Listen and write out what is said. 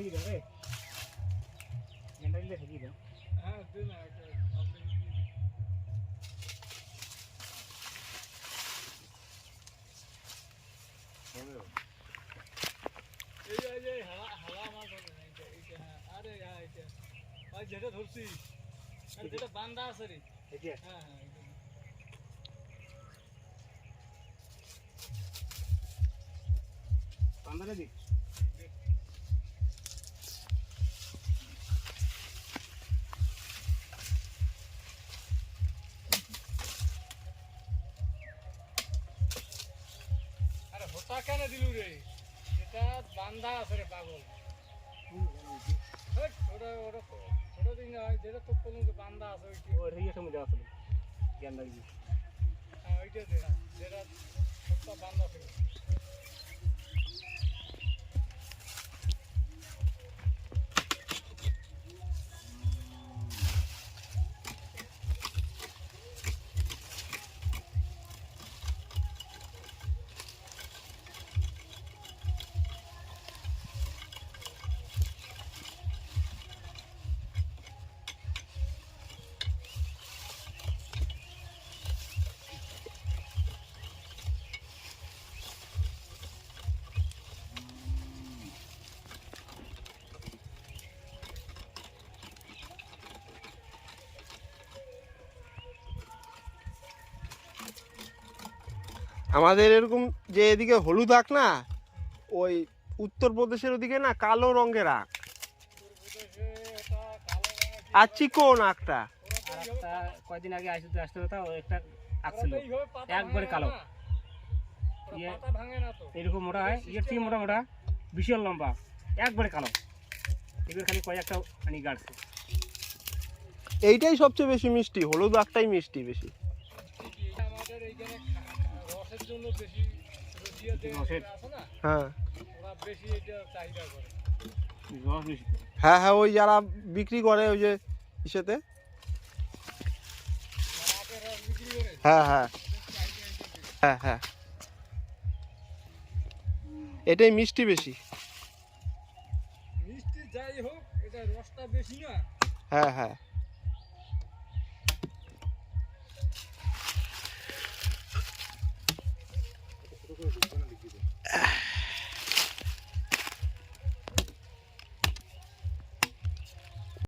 থেকে দাও রে গেন্ডা দিলে থেকে দাও হ্যাঁ দে না একটা এই যে হালা মাছ ধরে না এইটা হ্যাঁ আরে এইটা ভাই যেটা ধরছি আর যেটা বান্দা আছে রে এইটা হ্যাঁ হ্যাঁ বান্দারে দি আরে হতা কেন দিলু রে এটা বান্দা আছে রে পাগল ওটা ওটা ওটা দিন না যেটা তো কোনো বান্দা আছে ওইটা ও রিয়া সময় যাওয়া ছিল গেন্ডা দি হ্যাঁ ওইটা দে যেটা হতা বান্দা ছিল আমাদের এরকম যে এদিকে হলুদ আখ না ওই উত্তরপ্রদেশের ওদিকে না কালো রঙের আখ আর চিকন আখটা আর একটা কয়দিন আগে আসতে কথা ও একটা আসছিল একবারে কালো পাতা ভাঙে না তো এরকম মোটা হয় এর থেকে মোটা মোটা বিশাল লম্বা একবারে কালো এবার খালি কয়েকটা পানি গাড়ছে এইটাই সবচেয়ে বেশি মিষ্টি হলুদ আখটাই মিষ্টি বেশি আমাদের এইখানে রসের জন্য বেশি রসিয়া যে রসের? আছে না হ্যাঁ ওরা বেশি এটা চাহিদা করে রস বেশি হ্যাঁ হ্যাঁ ওই যারা বিক্রি করে ওই যে ইসেতে আখের রস বিক্রি করে হ্যাঁ হ্যাঁ চাহিদা এটা বেশি। হ্যাঁ হ্যাঁ এটাই মিষ্টি বেশি মিষ্টি যাই হোক এটা রসটা বেশি না হ্যাঁ হ্যাঁ